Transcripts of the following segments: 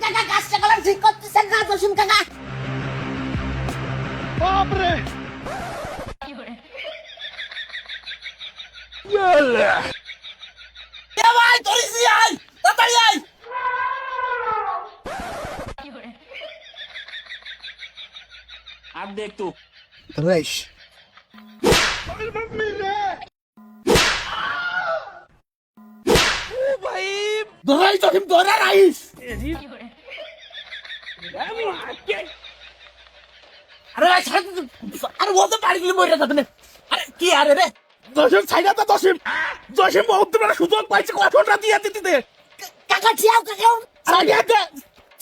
কাকা কাজটা কলম ঠিক করতেছেন না জসিম কাকা? বাপরে এ ভাই ধরিছি আই তাড়াতাড়ি আই। আর দেখ তো রেশ ধরাই জসিম ধরে রাইস। আরে ভাই ছাড় তো, আরে ও তো বাড়ি গেলে মরে যাবে না। আরে কি আরে রে জসিম ছাইড়া তো জসিম বহুত বড় সুযোগ পাইছে কথাটা দিয়ে দিতে কাকা ঠিয়াও কাকা আগে দে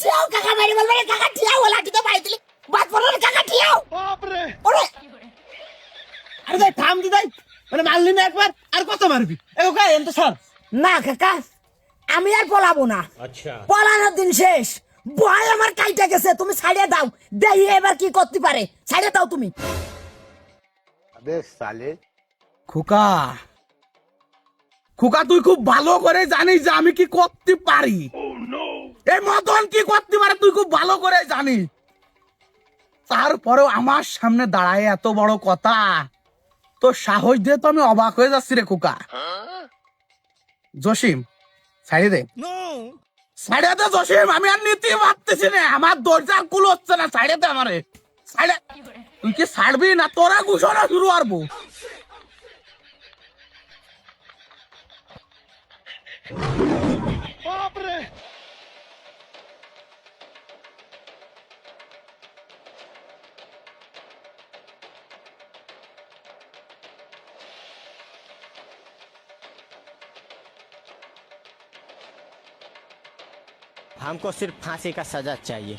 ঠিয়াও কাকা মেরে বলবে কাকা ঠিয়াও লাঠি তো বাইরে দিলি বাদ পড়লো না কাকা ঠিয়াও। বাপরে ওরে আরে ভাই থাম দি ভাই মানে মারলি না একবার আর কত মারবি এ ওকে এন্ত সর না কাকা আমি আর পলাবো না। আচ্ছা পলানোর দিন শেষ। ভয় আমার কাইটা গেছে, তুমি ছাড়িয়ে দাও, দেখি এবার কি করতে পারে। ছাড়িয়ে দাও তুমি। খোকা খোকা তুই খুব ভালো করে জানিস যে আমি কি করতে পারি। এই মদন কি করতে পারে তুই খুব ভালো করে জানিস। তারপরেও আমার সামনে দাঁড়ায় এত বড় কথা, তো সাহস দিয়ে তো আমি অবাক হয়ে যাচ্ছি রে খোকা। জসিম ছাড়িয়ে দে ছাড়িয়ে দে জসিম, আমি আর নিতে পারতেছি না, আমার দরজা কুল হচ্ছে না। ছাড়িয়ে দে আমারে ছাড়ে। তুই কি ছাড়বি না তোরা ঘোষণা শুরু করবো? বাপরে हमको सिर्फ फांसी का सजा चाहिए।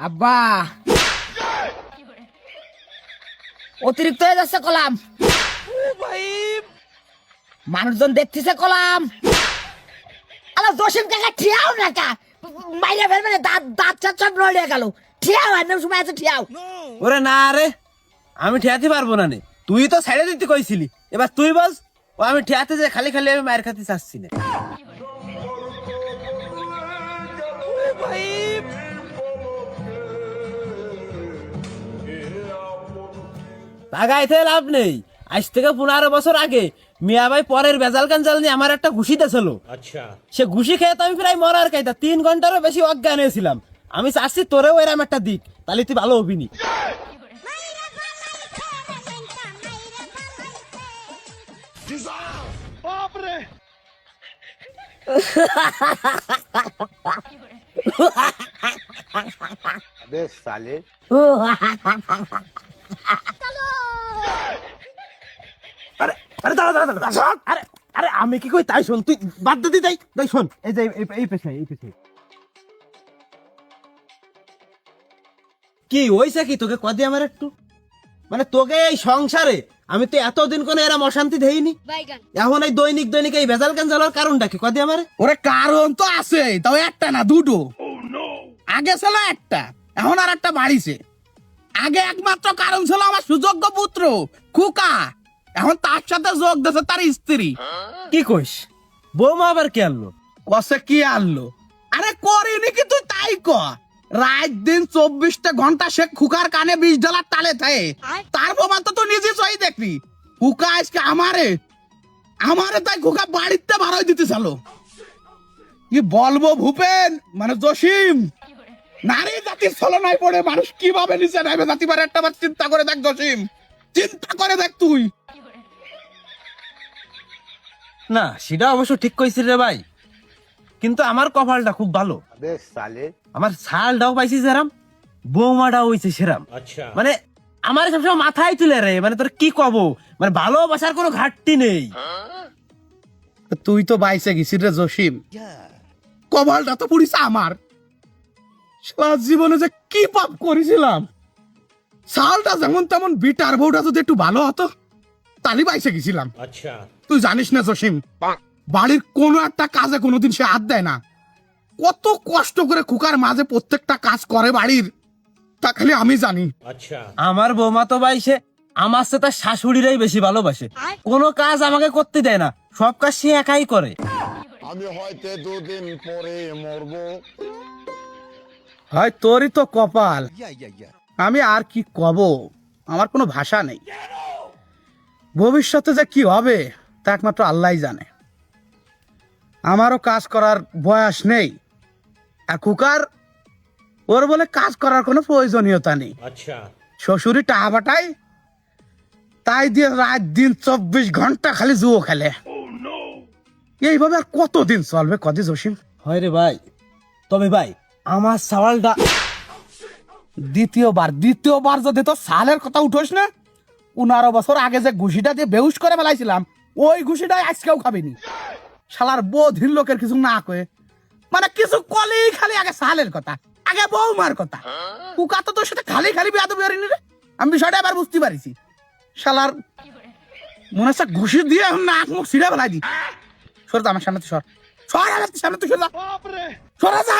আব্বা অতিরিক্ত হয়ে যাচ্ছে কলাম। মানুষজন দেখতেছে কলাম। আবার জসিম কাকা ঠিয়াও না কা মাইরে ফেলবে না, দাঁত দাঁত চার সব নড়ে গেল। ঠিয়াও একদম সময় আছে ঠিয়াও। ওরে না রে, আমি ঠেয়াতে পারবো না নে, তুই তো ছেড়ে দিতে কইছিলি, এবার তুই বস। ও আমি ঠেয়াতে যে খালি খালি আমি মায়ের খাতে চাচ্ছি না। তাগাইতে লাভ নেই, আজ থেকে 15 বছর আগে মিয়া ভাই পরের বেজাল কাঞ্জাল নিয়ে আমার একটা ঘুষি দিয়েছিল। আচ্ছা সে ঘুষি খেয়ে তো আমি প্রায় মরার কায়দা 3 ঘন্টারও বেশি অজ্ঞান হয়েছিলাম। আমি চাচ্ছি তোরেও এরম একটা দিক, তাহলে তুই ভালো হবি নি। বাপরে আরে আরে দাঁড়া দাঁড়া দাঁড়া, আরে আরে আমি কি কই তাই শোন, তুই বাদ দিতে তাই তাই শোন। এই যে এই পেছাই এই পেছাই কি হইছে কি তোকে কদি আমার একটু মানে তোকে এই সংসারে আমি তো এতদিন কোন এরম অশান্তি দেইনি। এখন এই দৈনিক দৈনিক এই ভেজাল কাঞ্জালের কারণটা কি কদি আমারে? ওরে কারণ তো আছে, তাও একটা না দুটো। আগে ছিল একটা, এখন আর একটা বাড়িছে। আগে একমাত্র কারণ ছিল আমার সুযোগ্য পুত্র খুকা, এখন তার সাথে যোগ দিয়েছে তার স্ত্রী। কি কইস? বৌমা আবার কি আনলো? কসে কি আনলো? আরে করিনি কি তুই তাই ক। রাত দিন 24টা ঘন্টা সে খুকার কানে $20 তালে থাকে। তার প্রমাণ তো তুই নিজে সই দেখবি। খুকা আজকে আমারে তাই খুকা বাড়িতে ভাড়াই দিতে চালো। কি বলবো ভূপেন মানে জসিম, নারী জাতির ছলনায় পড়ে মানুষ কিভাবে নিচে নামে জাতি পারে একটা বার চিন্তা করে দেখ জসিম, চিন্তা করে দেখ তুই। না সেটা অবশ্য ঠিক কইছিস রে ভাই, কিন্তু আমার কপালটা খুব ভালো। আমার ছালটাও পাইছি সেরাম, বৌমাটাও হইছে সেরাম। আচ্ছা মানে আমার সবসময় মাথায় তুলে রে, মানে তোর কি কব, মানে ভালোবাসার কোনো ঘাটতি নেই। তুই তো বাইসে গেছিস রে জসিম, কপালটা তো পুড়িছে আমার। সারা জীবনে যে কি পাপ করেছিলাম। সালটা যেমন তেমন বিটার বউটা যদি একটু ভালো হতো তালি বাইসে গেছিলাম। আচ্ছা তুই জানিস না জসিম, বাড়ির কোনো একটা কাজে কোনোদিন সে হাত দেয় না, কত কষ্ট করে খুকার মাঝে প্রত্যেকটা কাজ করে বাড়ির, তা খালি আমি জানি। আমার বৌমা তো ভাই সে আমার সাথে তার শাশুড়িরাই বেশি ভালোবাসে, কোনো কাজ আমাকে করতে দেয় না, সব কাজ সে একাই করে। আমি হয়তো 2 দিন পরে মরবো। হয় তোরই তো কপাল, আমি আর কি কব, আমার কোনো ভাষা নেই। ভবিষ্যতে যে কি হবে তা একমাত্র আল্লাহই জানে। আমারও কাজ করার বয়স নেই, আর খুকার ওর বলে কাজ করার কোনো প্রয়োজনীয়তা নেই। শ্বশুরি টাকা পাঠায়, তাই দিয়ে রাত দিন 24 ঘন্টা খালি জুয়ো খেলে। এইভাবে আর কতদিন চলবে কদি জসিম? হয় রে ভাই, তবে ভাই আমার সওয়ালটা দ্বিতীয়বার যদি তো সালের কথা উঠোস না, 15 বছর আগে যে ঘুষিটা দিয়ে বেহুশ করে ফেলাইছিলাম, ওই ঘুষিটাই আজকেও খাবিনি। শালার বোধির লোকের কিছু না কয়ে, মানে কিছু কলেই খালি আগে সালের কথা, আগে বৌমার কথা। কুকা তো তোর সাথে খালি খালি বেয়াদবি করিনি রে, আমি বিষয়টা এবার বুঝতে পারিছি। শালার মনে হচ্ছে ঘুষি দিয়ে নাক মুখ ছিঁড়ে ফেলাই দি। সর তো আমার সামনে, সর সর, আমার সামনে, তুই সর যা, সর যা।